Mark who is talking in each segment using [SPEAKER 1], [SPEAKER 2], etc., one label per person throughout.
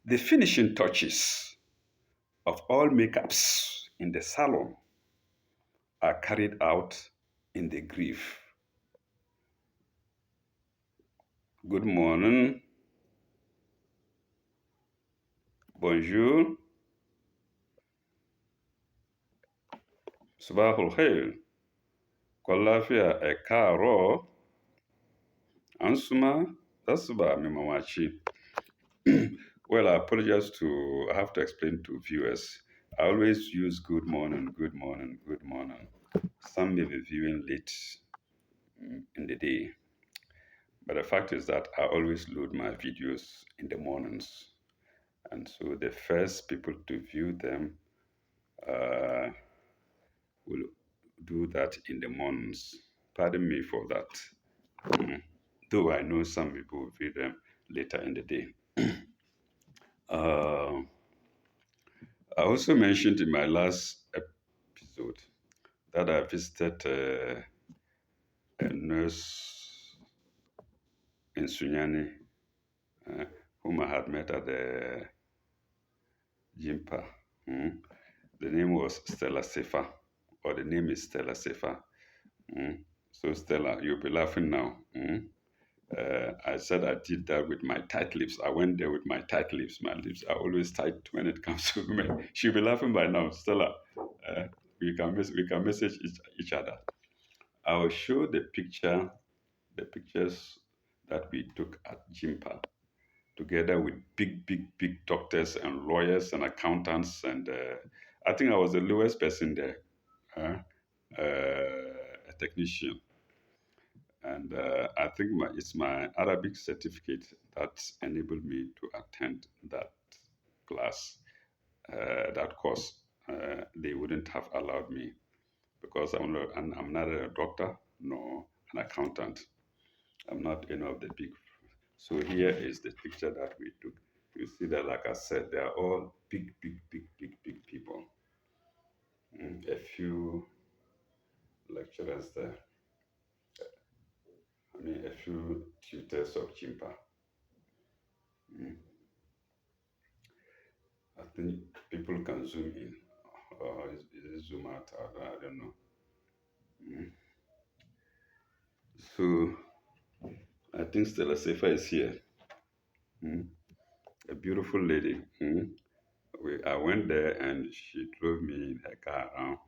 [SPEAKER 1] The finishing touches of all makeups in the salon are carried out in the grief. Good morning, bonjour, sabahul khair, kwalafiya e karo, ansuma, tasba mimamachi. Well, I apologize to, I have to explain to viewers. I always use good morning, good morning, good morning. Some may be viewing late in the day, but the fact is that I always load my videos in the mornings. And so the first people to view them uh, will do that in the mornings. Pardon me for that. Mm. Though I know some people will view them later in the day. Uh, I also mentioned in my last episode that I visited a nurse in Sunyani, uh, whom I had met at the Jimpa. Mm. The name was Stella Sefa, or the name is Stella Sefa. Mm. So, Stella, you'll be laughing now. Mm. I said I did that with my tight lips. I went there with my tight lips. My lips are always tight when it comes to women. She'll be laughing by now. Stella, we can message each other. I will show the pictures that we took at Jimpa, together with big doctors and lawyers and accountants. And I think I was the lowest person there, a technician. And I think it's my Arabic certificate that enabled me to attend that class, that course. They wouldn't have allowed me because I'm not a doctor nor an accountant. I'm not any of the big. So here is the picture that we took. You see that, like I said, they are all big people. A few lecturers there. I mean, a few tutors of Chimpa. Mm. I think people can zoom in, or is it zoom out? I don't know. Mm. So I think Stella Sefa is here. Mm. A beautiful lady. Mm. I went there and she drove me in her car around,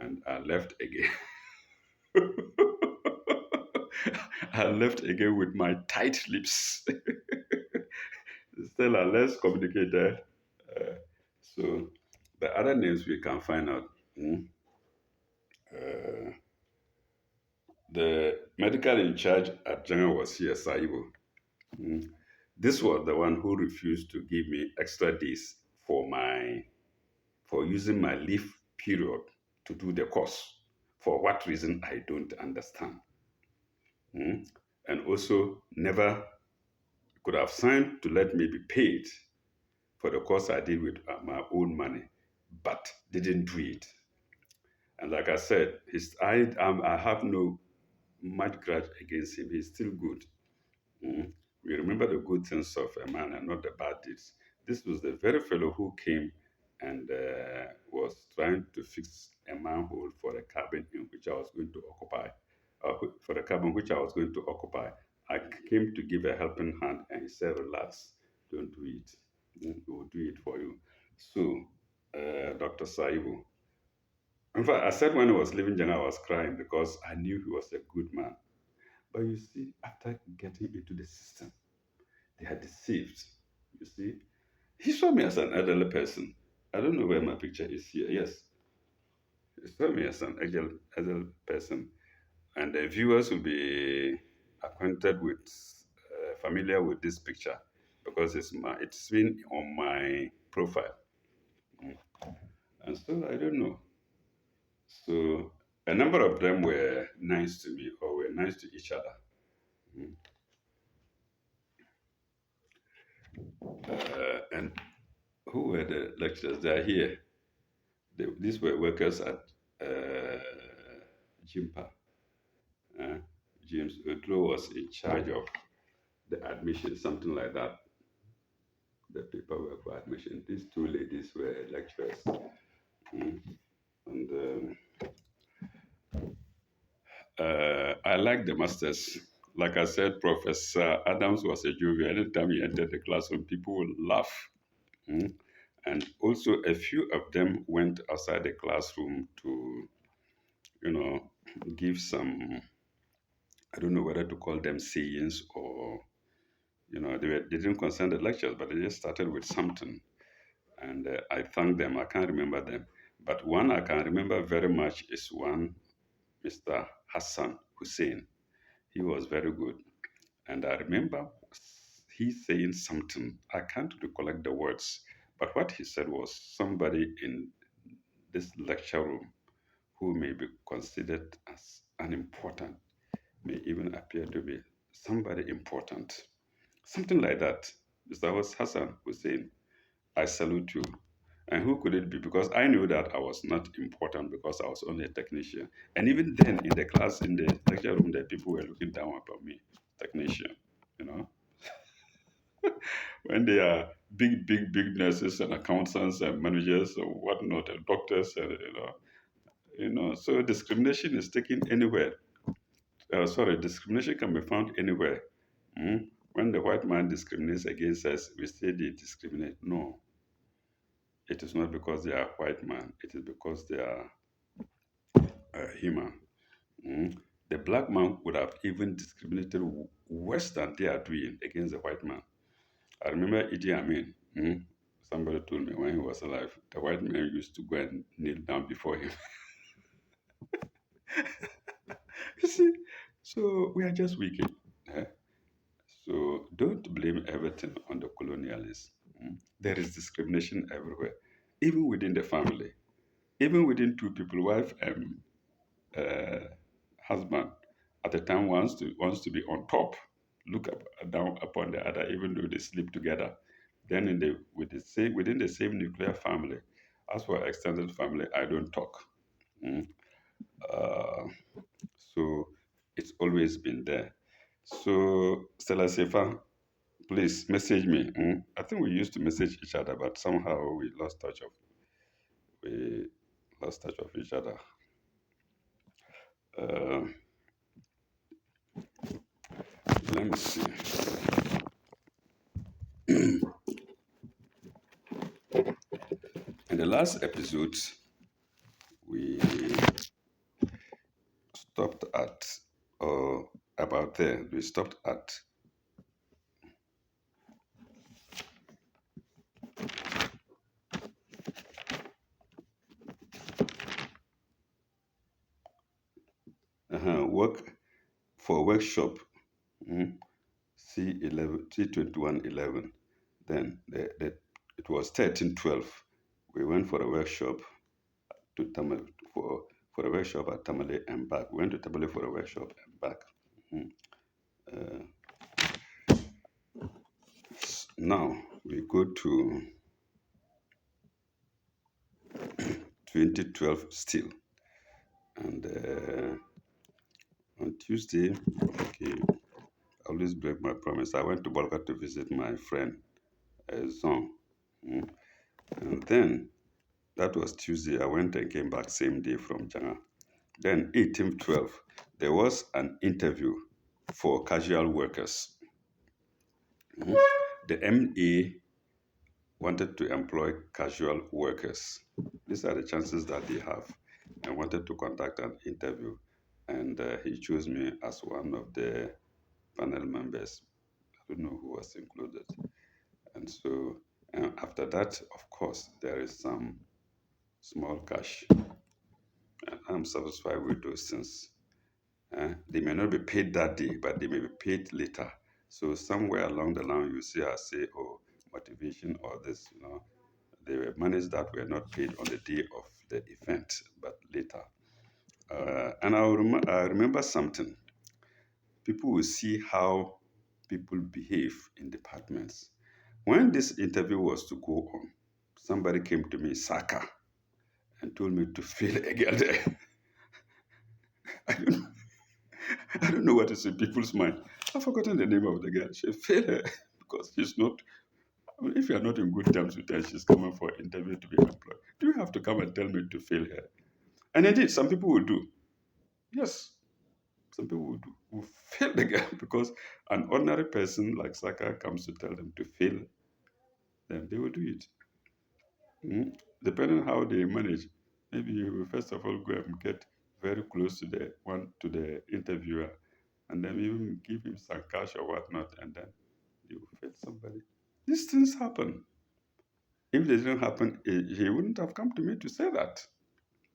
[SPEAKER 1] and I left again. I left again with my tight lips. Stella, let's communicate there. So the other names we can find out. Mm. Uh, the medical in charge at General was here, Saibo. Mm. This was the one who refused to give me extra days for using my leave period to do the course. For what reason I don't understand. Mm. And also never could have signed to let me be paid for the course I did with my own money, but didn't do it. And like I said, I have no much grudge against him. He's still good. Mm. We remember the good things of a man and not the bad deeds. This was the very fellow who came and was trying to fix a manhole for a cabin in which I was going to occupy, for the cabin which I was going to occupy. I came to give a helping hand, and he said, "Relax, don't do it. We will do it for you." So, Dr. Saibu, in fact, I said when he was leaving Jana, I was crying because I knew he was a good man. But you see, after getting into the system, they are deceived. You see, he saw me as an elderly person. I don't know where my picture is here. Yes, he saw me as an elderly person, and the viewers will be acquainted with, familiar with this picture because it's been on my profile. Mm. And so I don't know. So a number of them were nice to me or were nice to each other. Mm. And who were the lecturers? They are here. These were workers at uh, Jimpa. Uh, James Udro was in charge of the admission, something like that. the paperwork for admission. These two ladies were lecturers. Mm. And I like the masters. Like I said, Professor Adams was a jovial. Anytime he entered the classroom, people would laugh. Mm. And also, a few of them went outside the classroom to, you know, give some, I don't know whether to call them sayings or, they didn't concern the lectures, but they just started with something. And I thank them. I can't remember them. But one I can remember very much is one Mr. Hassan Hussein. He was very good. And I remember he saying something. I can't recollect the words, but what he said was somebody in this lecture room who may be considered as unimportant may even appear to be somebody important. Something like that. Mr. Hassan Hussein, I salute you. And who could it be? Because I knew that I was not important because I was only a technician. And even then, in the class, in the lecture room, the people were looking down upon me, technician, you know. When they are big nurses and accountants and managers or whatnot, and doctors, and so discrimination is taken anywhere. Discrimination can be found anywhere. Mm? When the white man discriminates against us, we say they discriminate. No, it is not because they are white man. It is because they are human. Mm. The black man would have even discriminated worse than they are doing against the white man. I remember Idi Amin. Somebody told me when he was alive, the white man used to go and kneel down before him. You see, so we are just wicked. Eh? So don't blame everything on the colonialists. There is discrimination everywhere, even within the family, even within two people, wife and uh, husband. At the time, wants to be on top, look up down upon the other, even though they sleep together. Then within the same nuclear family, as for extended family, I don't talk. Mm. Uh, so it's always been there. So Stella Sefa, please message me. I think we used to message each other, but somehow we lost touch of each other. Uh, Let me see. In the last episode, we stopped at, or about there, we stopped at work for workshop C2111. Then it was 1312. We went for a workshop to Tamale for a workshop at Tamale and back. We went to Tamale for a workshop and back. Uh, Now we go to 2012 still. And on Tuesday, okay, I always break my promise. I went to Bolga to visit my friend Zong. And then that was Tuesday. I went and came back same day from Janga. Then 1812, there was an interview for casual workers. The MA wanted to employ casual workers. These are the chances that they have. I wanted to conduct an interview, and he chose me as one of the panel members. I don't know who was included. And so after that, of course, there is some small cash. And I'm satisfied with those things. They may not be paid that day, but they may be paid later. So somewhere along the line, you see I say, oh, motivation or this, they were monies that were not paid on the day of the event, but later. And I remember something. People will see how people behave in departments. When this interview was to go on, somebody came to me, Saka, and told me to fill a girl there. I don't know. I don't know what is in people's mind. I've forgotten the name of the girl. She failed her because she's not I mean, if you are not in good terms with her, she's coming for interview to be employed. Do you have to come and tell me to fail her? And indeed, some people will do. Yes, some people will fail the girl because an ordinary person like Saka comes to tell them to fail them. They will do it. Mm. Depending on how they manage. Maybe you will first of all go and get very close to the interviewer, and then even give him some cash or whatnot, and then you will fail somebody. These things happen. If they didn't happen, he wouldn't have come to me to say that.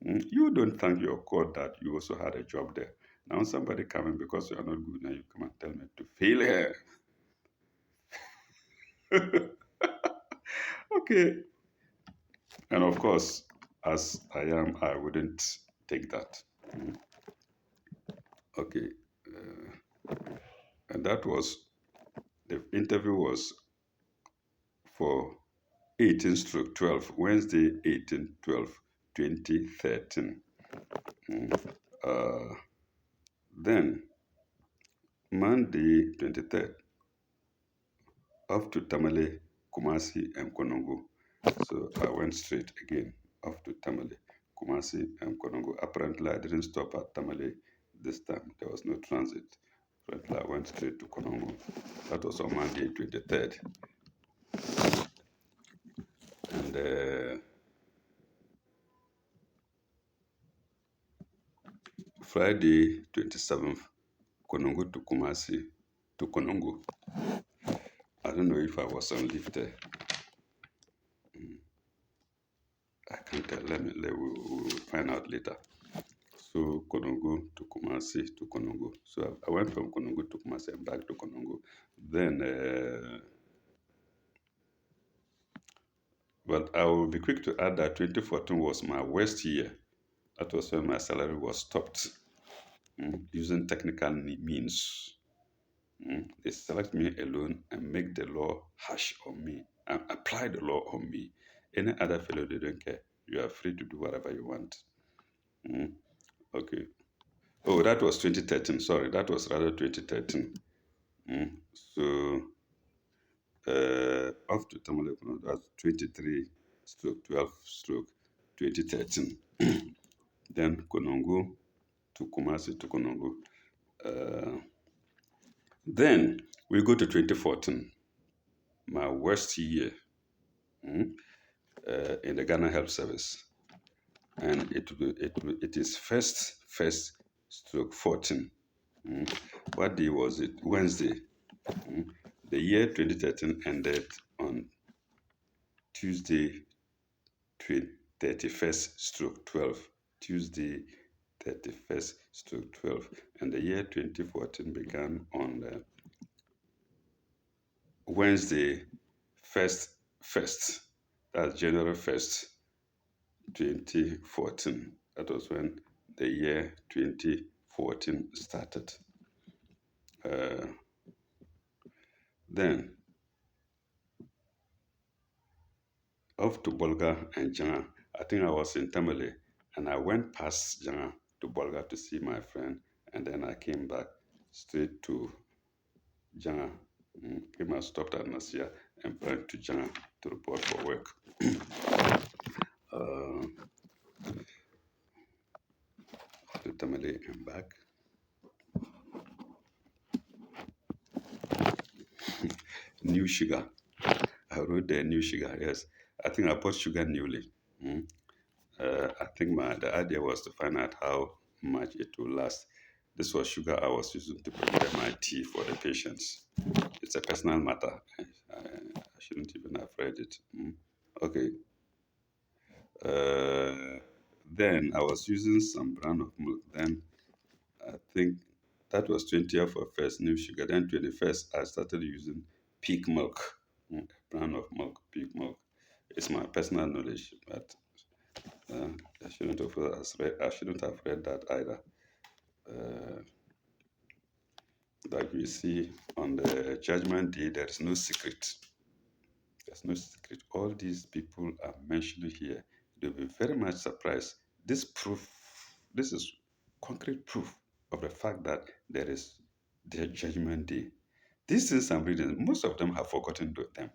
[SPEAKER 1] Mm. You don't thank your God that you also had a job there. Now somebody coming because you are not good, now you come and tell me to fail her. Okay. And of course, as I am, I wouldn't take that. Mm. Okay. And that was, the interview was for 18 stroke 12, Wednesday 18 12 2013. Mm. Then Monday 23rd, off to Tamale, Kumasi, and Konongo. So I went straight again off to Tamale, Kumasi, and Konongo. Apparently, I didn't stop at Tamale this time. There was no transit. Apparently, I went straight to Konongo. That was on Monday 23rd. And Friday 27th, Konongo to Kumasi to Konongo. I don't know if I was on leave there. I can't tell. We'll find out later. So Konongo to Kumasi to Konongo. So I went from Konongo to Kumasi and back to Konongo. Then, but I will be quick to add that 2014 was my worst year. That was when my salary was stopped using technical means. They select me alone and make the law harsh on me and apply the law on me. Any other fellow, they don't care. You are free to do whatever you want. Okay. Oh, that was 2013. Sorry, that was rather 2013. So, off to Tamale, that's 23 stroke 12 stroke 2013. Then Konongo to Kumasi to Konongo. Then we go to 2014, my worst year in the Ghana Health Service. And it is first stroke 14. What day was it? Wednesday. The year 2013 ended on Tuesday 31st stroke 12. Tuesday 31st stroke 12. And the year 2014 began on Wednesday 1st. That's January 1st, 2014. That was when the year 2014 started. Then off to Bolga and Janga. I think I was in Tamale and I went past Janga to Bolga to see my friend, and then I came back straight to Janga. Came and stopped at Nasia and went to Janga to report for work. To Tamale and back. New sugar. I wrote there new sugar, yes. I think I bought sugar newly. I think the idea was to find out how much it will last. This was sugar I was using to prepare my tea for the patients. It's a personal matter. I shouldn't even have read it. Okay. Then I was using some brand of milk. Then I think that was 20th of first new sugar. Then 21st I started using peak milk, brand of milk, peak milk. It's my personal knowledge, but I shouldn't have read that either. Like we see on the judgment day, there is no secret. There's no secret. All these people are mentioned here. They'll be very much surprised. This is concrete proof of the fact that there is the judgment day. These things I'm reading, most of them have forgotten them.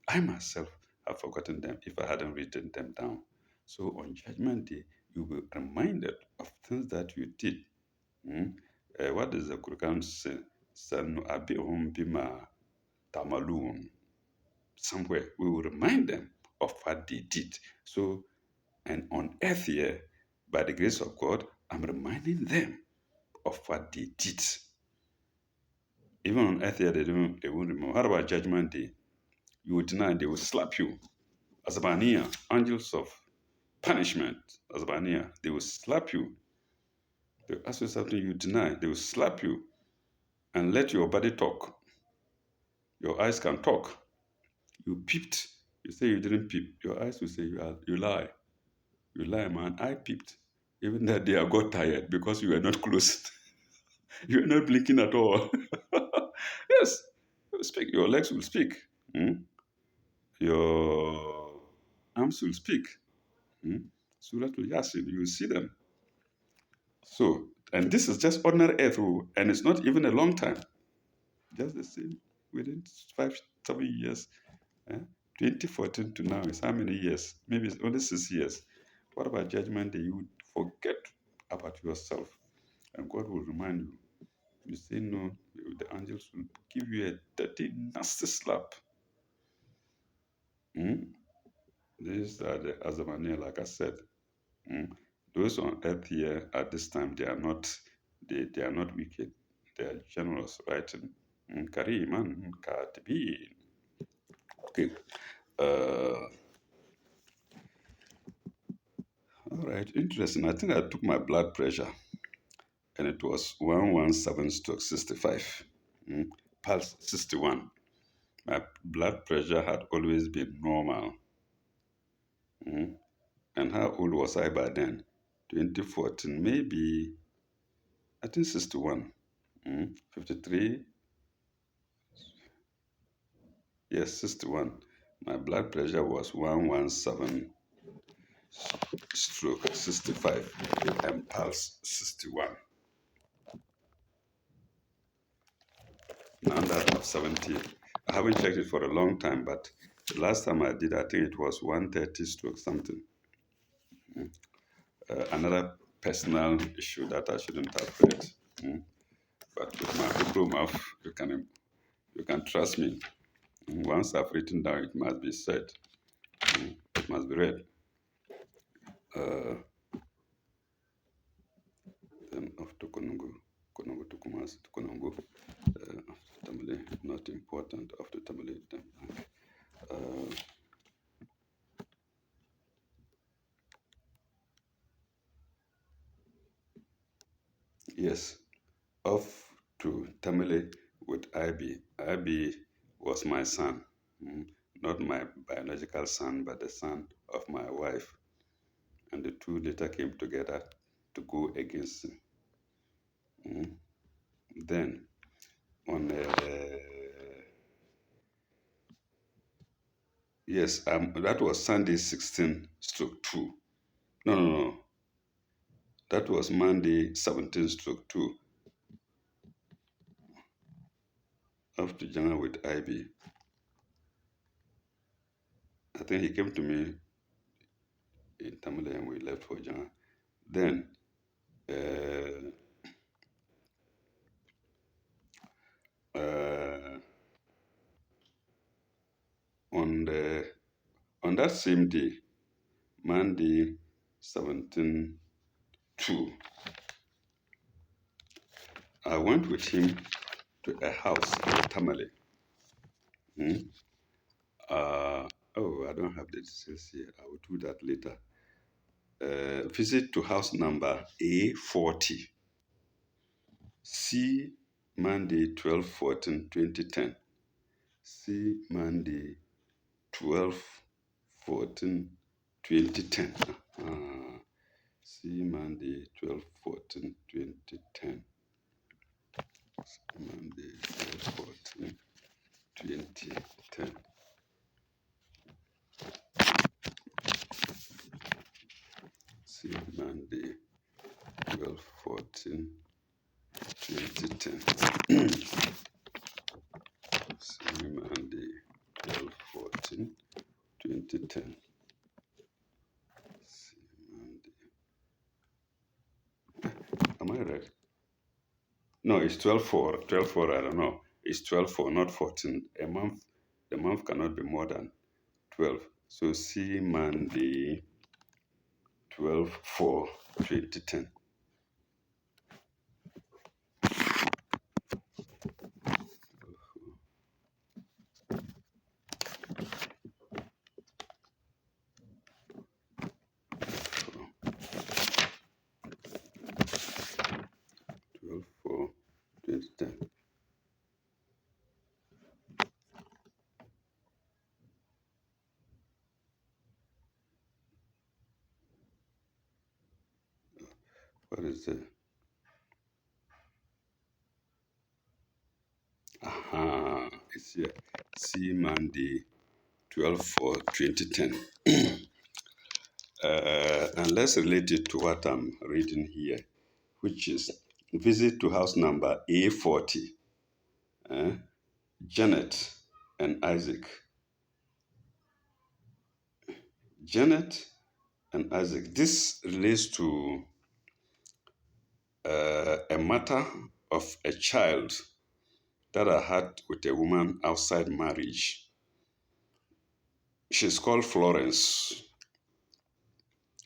[SPEAKER 1] I myself have forgotten them if I hadn't written them down. So on Judgment Day, you will be reminded of things that you did. What does the Quran say? Sanu abihum bima tamalun. Somewhere we will remind them of what they did. So, and on earth here, by the grace of God, I'm reminding them of what they did. Even on earth here, they won't remember. What about Judgment Day? You will deny, they will slap you. Azabania, angels of punishment, Azabania, they will slap you. They will ask you something you deny, they will slap you and let your body talk. Your eyes can talk. You peeped. You say you didn't peep. Your eyes will say you lie. You lie, man. I peeped. Even that day I got tired because you were not close. You were not blinking at all. Yes. Speak. Your legs will speak. Your arms will speak. Surah to Yasin, you will see them. So, and this is just ordinary earth, and it's not even a long time. Just the same, within 5-7 years. 2014 to now is how many years? Maybe it's only 6 years. What about Judgment Day? You would forget about yourself, and God will remind you. You say no, the angels will give you a dirty, nasty slap. These are the Azamania, like I said. Those on earth here at this time, they are not wicked. They are generous, right? Kariman, Katibi. Okay. All right, interesting. I think I took my blood pressure and it was 117/65. Pulse 61. My blood pressure had always been normal. And how old was I by then? 2014, maybe, I think 61. 53, yes, 61. My blood pressure was 117/65 and pulse 61. Now that I'm 70, I haven't checked it for a long time, but the last time I did, I think it was 130/something. Another personal issue that I shouldn't have read. But with my Hebrew mouth, you can trust me. Once I've written down, it must be said. It must be read. Then after Konongo to Kumasi to Konongo, after Tamale, not important. After Tamale, yes, off to Tamale with IB. IB was my son, not my biological son, but the son of my wife. And the two later came together to go against him. Then, on yes, that was Sunday 16/2. No. That was Monday 17/2. After Janga with IB. I think he came to me in Tamale and we left for Janga. Then, on that same day, Monday 17/2, I went with him to a house in Tamale. I don't have the details here. I will do that later. Visit to house number A40. See Monday 12/14/2010. See Monday 12/14/2010. See Monday 12/14/2010. Monday 12/14/2010. See Monday 12/14/2010. See Monday 12/14/2010. 2010. Am I right? No, it's 12/4. 12/4, I don't know. It's 12/4, not 14. The month cannot be more than 12. So see Monday, 12/4, 2010. 12/4, 2010. What is the? Aha, it's here. See Monday, 12/4, 2010. And let's relate it to what I'm reading here, which is visit to house number A40. Janet and Isaac. Janet and Isaac. This relates to a matter of a child that I had with a woman outside marriage. She's called Florence.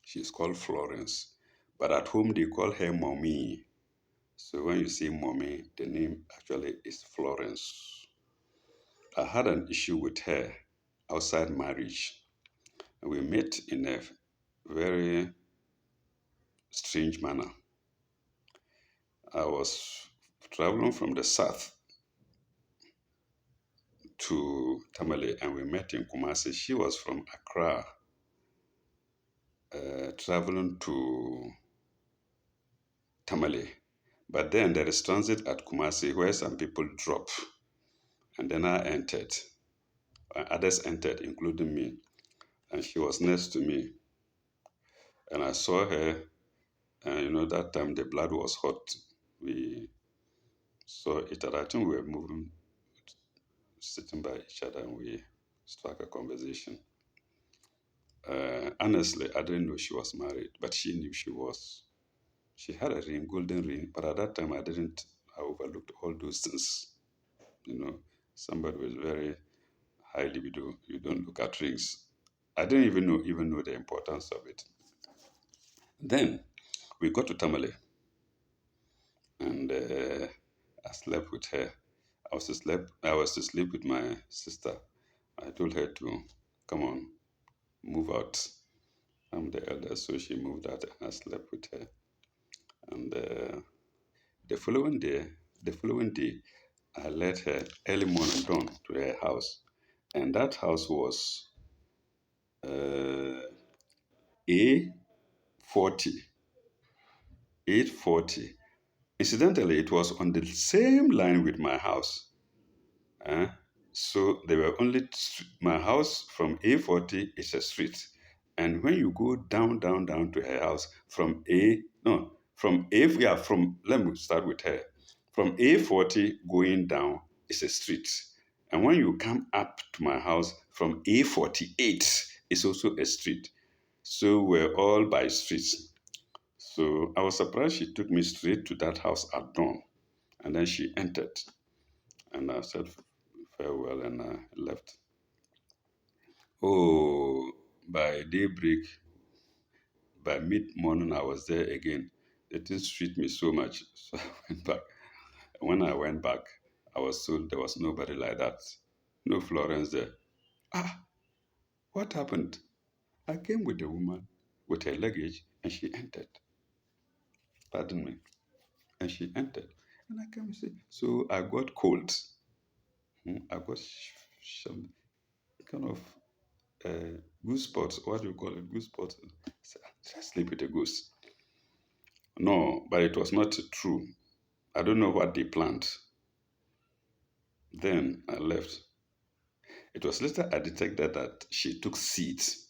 [SPEAKER 1] She's called Florence. But at home they call her Mommy. So when you say Mommy, the name actually is Florence. I had an issue with her outside marriage. We met in a very strange manner. I was traveling from the south to Tamale and we met in Kumasi. She was from Accra, traveling to Tamale. But then there is transit at Kumasi where some people drop. And then I entered. Others entered, including me. And she was next to me. And I saw her. And that time the blood was hot. We saw each other. I think we were moving, sitting by each other, and we struck a conversation. Honestly, I didn't know she was married, but she knew she was. She had a ring, golden ring, but at that time I didn't. I overlooked all those things. Somebody with very high libido, you don't look at rings. I didn't even know the importance of it. Then we got to Tamale, and I slept with her. I was to sleep with my sister. I told her to come on, move out. I'm the elder, so she moved out, and I slept with her. And the following day, I led her early morning dawn to her house, and that house was A40, 840. Incidentally, it was on the same line with my house. eh? So there were only my house from A40 is a street, and when you go down, down, down to her house from A no from A yeah from let me start with her from A40 going down is a street, and when you come up to my house from A48 is also a street. So we're all by streets. So I was surprised she took me straight to that house at dawn, and then she entered, and I said farewell and I left. Oh, by daybreak, by mid morning, I was there again. It didn't treat me so much, so I went back. When I went back, I was told there was nobody like that. No Florence there. Ah, what happened? I came with the woman with her luggage and she entered. Pardon me. And she entered. And I came and said, so I got cold. I got some kind of goose spots. What do you call it? Goose spots. I sleep with a goose. No, but it was not true. I don't know what they planned. Then I left. It was later I detected that she took seeds.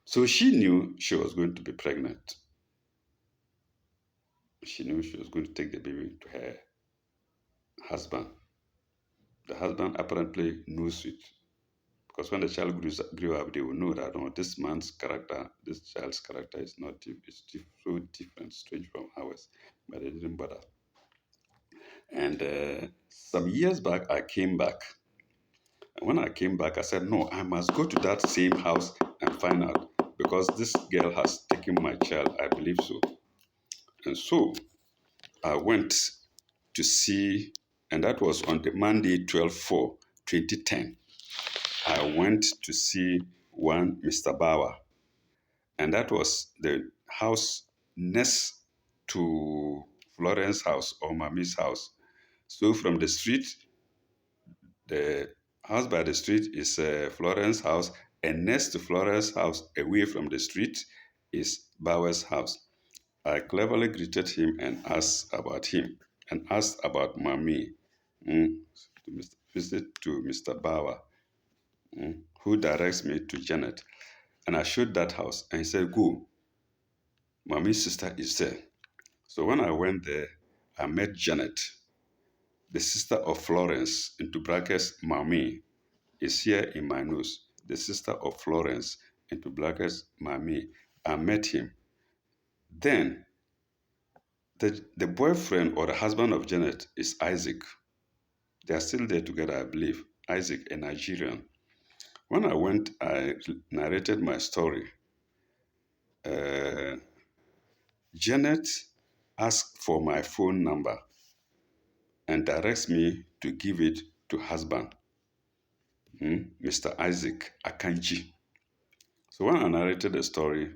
[SPEAKER 1] So she knew she was going to be pregnant. She knew she was going to take the baby to her husband. The husband apparently knows it Because when the child grew up, they will know that, oh, this man's character, this child's character is not so different, strange from ours. But they didn't bother. And some years back, I came back. And when I came back, I said, no, I must go to that same house and find out because this girl has taken my child. I believe so. And so I went to see, and that was on the Monday, 12/4/2010. I went to see one Mr. Bauer, and that was the house next to Florence's house or Mami's house. So from the street, the house by the street is Florence's house, and next to Florence's house, away from the street, is Bauer's house. I cleverly greeted him and asked about him and asked about Mami, to visit to Mr. Bauer, who directs me to Janet. And I showed that house and he said, go, Mami's sister is there. So when I went there, I met Janet, the sister of Florence, into brackets, Mami, is here in my nose. The sister of Florence, into brackets, Mami. I met him. Then the boyfriend or the husband of Janet is Isaac. They are still there together, I believe. Isaac, a Nigerian. When I went, I narrated my story. Uh, Janet asked for my phone number and directs me to give it to husband, Mr. Isaac Akanji. So when I narrated the story,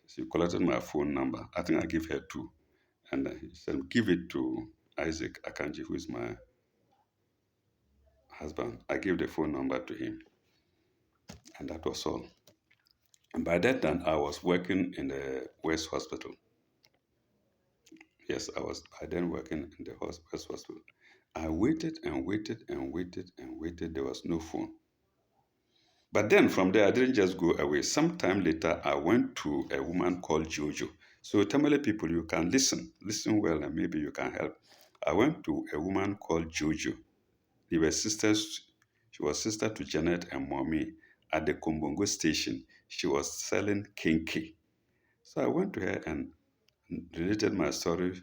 [SPEAKER 1] she collected my phone number. I think I gave her two. And he said, give it to Isaac Akanji, who is my husband. I gave the phone number to him. And that was all. And by that time, I was working in the West Hospital. Yes, I was by then working in the West Hospital. I waited and waited and waited and waited. There was no phone. But then from there, I didn't just go away. Sometime later, I went to a woman called Jojo. So Tamale people, you can listen well, and maybe you can help. I went to a woman called Jojo. They were sisters. She was sister to Janet and Mommy at the Kombongo station. She was selling kinky. So I went to her and related my story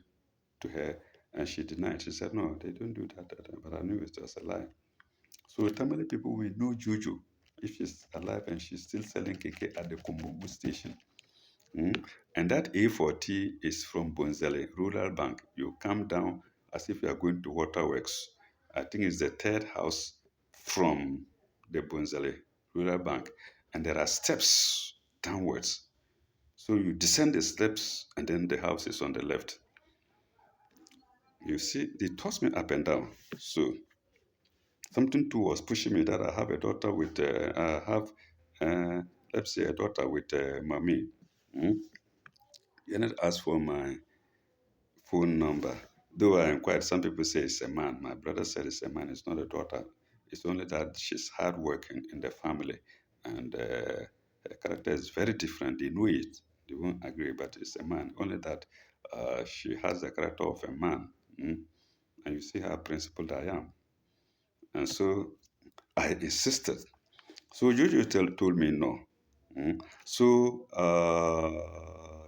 [SPEAKER 1] to her, and she denied. She said, no, they don't do that. But I knew it was a lie. So Tamale people will know Jojo if she's alive and she's still selling KK at the Kombongo station. And that A40 is from Bonzele Rural Bank. You come down as if you are going to Waterworks. I think it's the third house from the Bonzele Rural Bank. And there are steps downwards. So you descend the steps and then the house is on the left. You see, they toss me up and down. So something too was pushing me that I have a daughter with, let's say, a daughter with mommy. Janet asked for my phone number. Though I inquired, some people say it's a man. My brother said it's a man. It's not a daughter. It's only that she's hardworking in the family, and her character is very different. They know it. They won't agree, but it's a man. Only that she has the character of a man. And you see how principled I am. And so I insisted. So Jojo told me no. So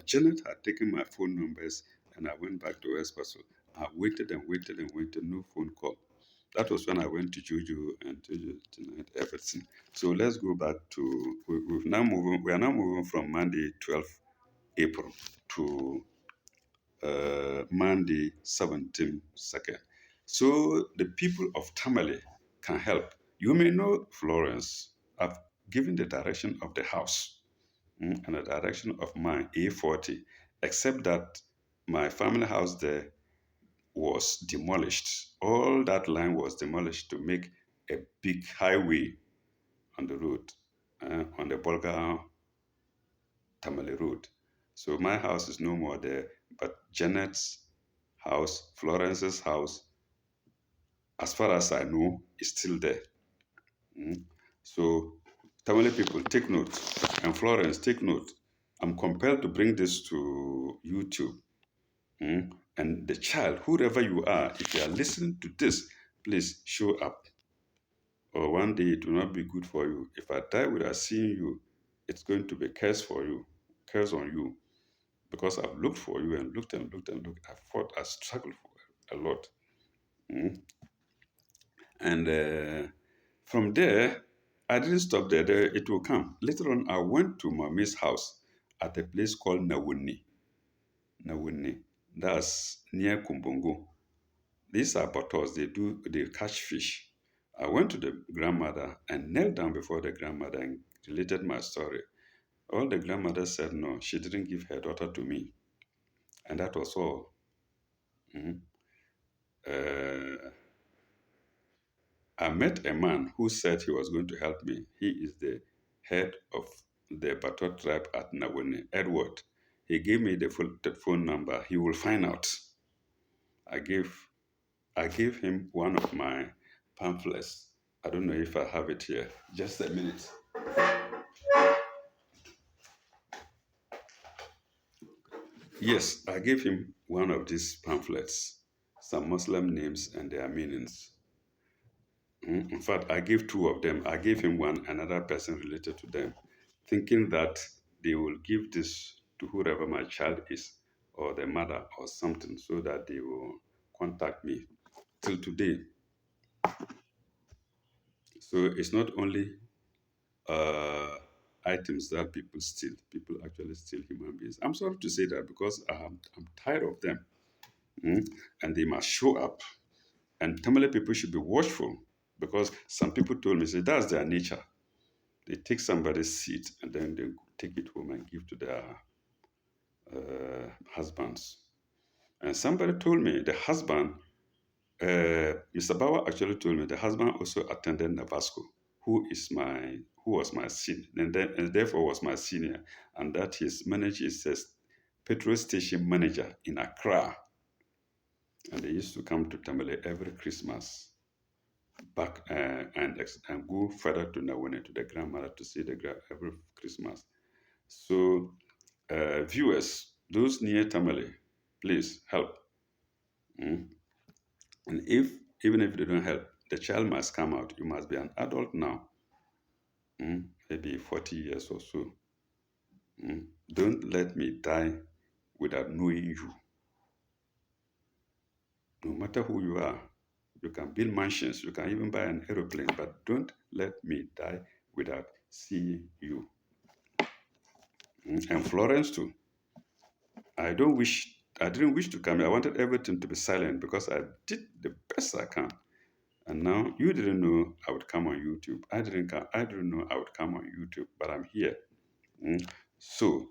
[SPEAKER 1] Janet had taken my phone numbers and I went back to Espresso. I waited and waited and waited, no phone call. That was when I went to Jojo and Jojo denied everything. So let's go back to we are now moving from Monday 12th April to Monday 17th second. So the people of Tamale can help. You may know Florence. I've given the direction of the house and the direction of my A40, except that my family house there was demolished. All that line was demolished to make a big highway on the road, on the Bolga Tamale Road. So my house is no more there, but Janet's house, Florence's house, as far as I know, is still there. So Tamale people, take note. And Florence, take note. I'm compelled to bring this to YouTube. And the child, whoever you are, if you are listening to this, please show up. or one day it will not be good for you. If I die without seeing you, it's going to be curse for you, curse on you, because I've looked for you and looked and looked and looked. I've fought, I struggled for a lot. Mm. And from there, I didn't stop there. It will come. Later on, I went to Mommy's house at a place called Nawuni. Nawuni. That's near Kumbungu. These are bottles. They catch fish. I went to the grandmother and knelt down before the grandmother and related my story. All the grandmother said no, she didn't give her daughter to me. And that was all. Mhm. Uh, I met a man who said he was going to help me. He is the head of the Batot tribe at Nawene, Edward. He gave me the phone number. He will find out. I gave I gave him one of my pamphlets. I don't know if I have it here. Just a minute. Yes, I gave him one of these pamphlets, some Muslim names and their meanings. In fact, I gave two of them. I gave him one, another person related to them, thinking that they will give this to whoever my child is, or the mother, or something, so that they will contact me. Till today. So it's not only uh, items that people steal. People actually steal human beings. I'm sorry to say that because I'm tired of them. Mm? And they must show up. And Tamale people should be watchful because some people told me, say, that's their nature. They take somebody's seed and then they take it home and give to their husbands. And somebody told me the husband, Mr. Bauer actually told me the husband also attended Navasco, who was my senior, and therefore was my senior, and that his manager is a petrol station manager in Accra, and they used to come to Tamale every Christmas, back and go further to Nawene to the grandmother to see every Christmas. So, viewers, those near Tamale, please help. Mm. And even if they don't help, the child must come out. You must be an adult now, maybe 40 years or so. Don't let me die without knowing you. No matter who you are, you can build mansions, you can even buy an aeroplane, but don't let me die without seeing you. And Florence too. I didn't wish to come here. I wanted everything to be silent because I did the best I can. And now you didn't know I would come on YouTube. I didn't know I would come on YouTube, but I'm here. So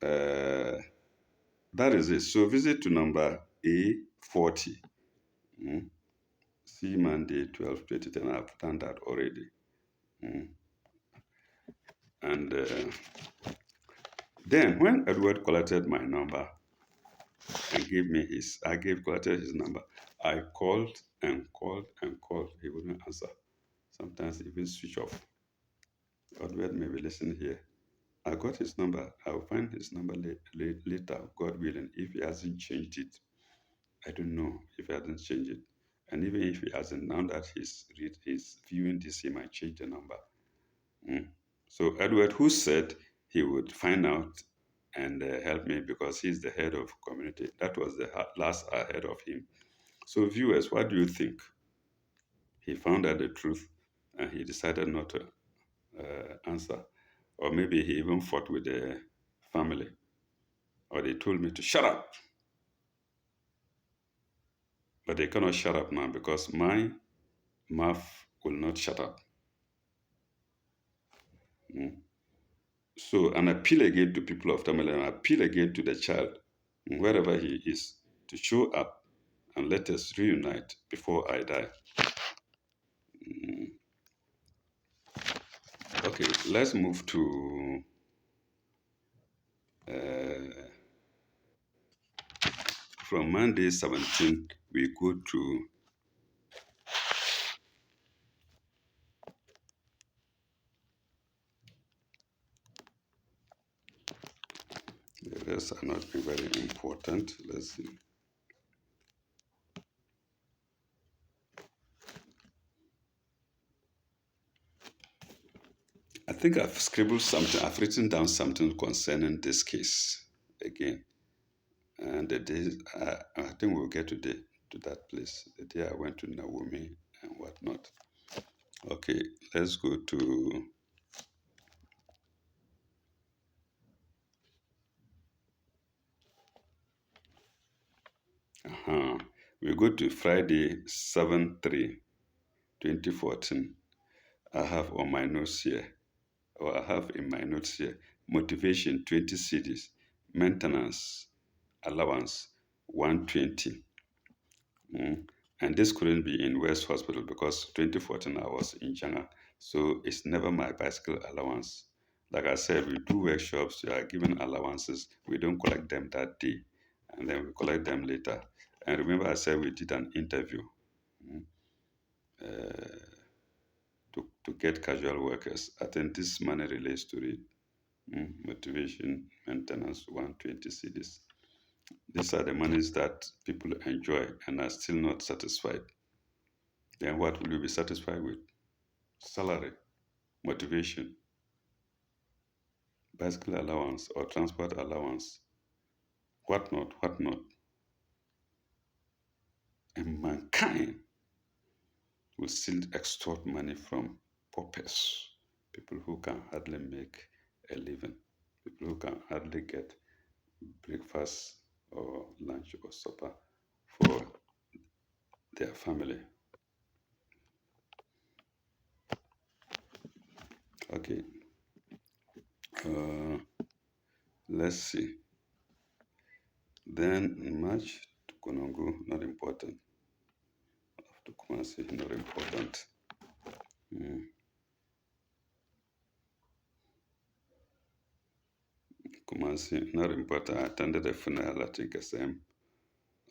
[SPEAKER 1] that is it. So visit to number A40. See Monday 12 2010. I've done that already. And then when Edward collected my number and collected his number, I called and called and called. He wouldn't answer. Sometimes even switch off. Edward may be listening here. I got his number. I'll find his number later, God willing, if he hasn't changed it. I don't know if he hasn't changed it. And even if he hasn't, now that he's viewing this, he might change the number. So Edward, who said he would find out and help me because he's the head of community. That was the last I heard of him. So viewers, what do you think? He found out the truth and he decided not to answer. Or maybe he even fought with the family. Or they told me to shut up. But they cannot shut up now because my mouth will not shut up. So an appeal again to people of Tamil, an appeal again to the child, wherever he is, to show up and let us reunite before I die. Okay, let's move to from Monday 17, we go to the rest are not very important. Let's see. think I've scribbled something. I've written down something concerning this case again. And the day, I think we'll get to that place. The day I went to Naomi and whatnot. Okay, let's go to. We go to Friday, 7/3/2014. I have on my notes here, or I have in my notes here, motivation 20 cedis, maintenance allowance 120. And this couldn't be in West Hospital because 2014 I was in China. So it's never my bicycle allowance. Like I said, we do workshops, we are given allowances. We don't collect them that day, and then we collect them later. And remember, I said we did an interview to get casual workers. I think this money relates to it. Motivation, maintenance, 120 cedis. These are the monies that people enjoy and are still not satisfied. Then what will you be satisfied with? Salary, motivation, bicycle allowance or transport allowance, whatnot, whatnot. And mankind will still extort money from paupers, people who can hardly make a living, people who can hardly get breakfast or lunch or supper for their family. Okay, let's see. Then in March to Konongo, not important. To Kumasi, not important. Kumasi, not important. I attended the funeral at Ikesem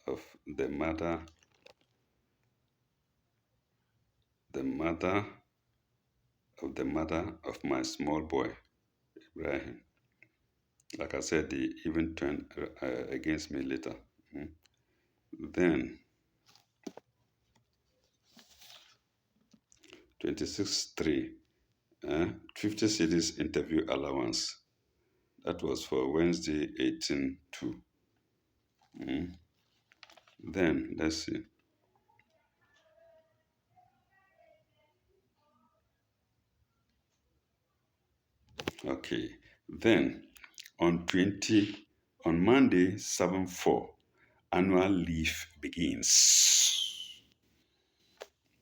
[SPEAKER 1] of the mother of my small boy, Ibrahim. Like I said, they even turned against me later. Then 26/3, 50 cedis interview allowance. That was for Wednesday 18/2. Then let's see. Okay. Then on Monday 7/4, annual leave begins.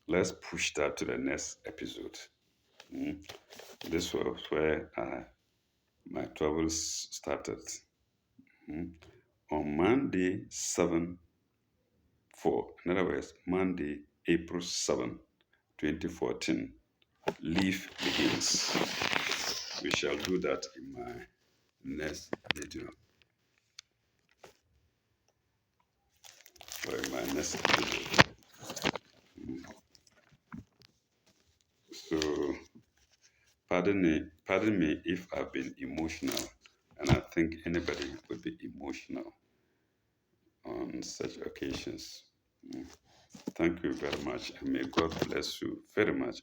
[SPEAKER 1] Let's push that to the next episode. This was where my troubles started. On Monday 7/4, in other words, Monday, April 7, 2014, leave begins. We shall do that in my next video. Or in my next video. So, pardon me if I've been emotional, and I think anybody would be emotional on such occasions. Thank you very much, and may God bless you very much.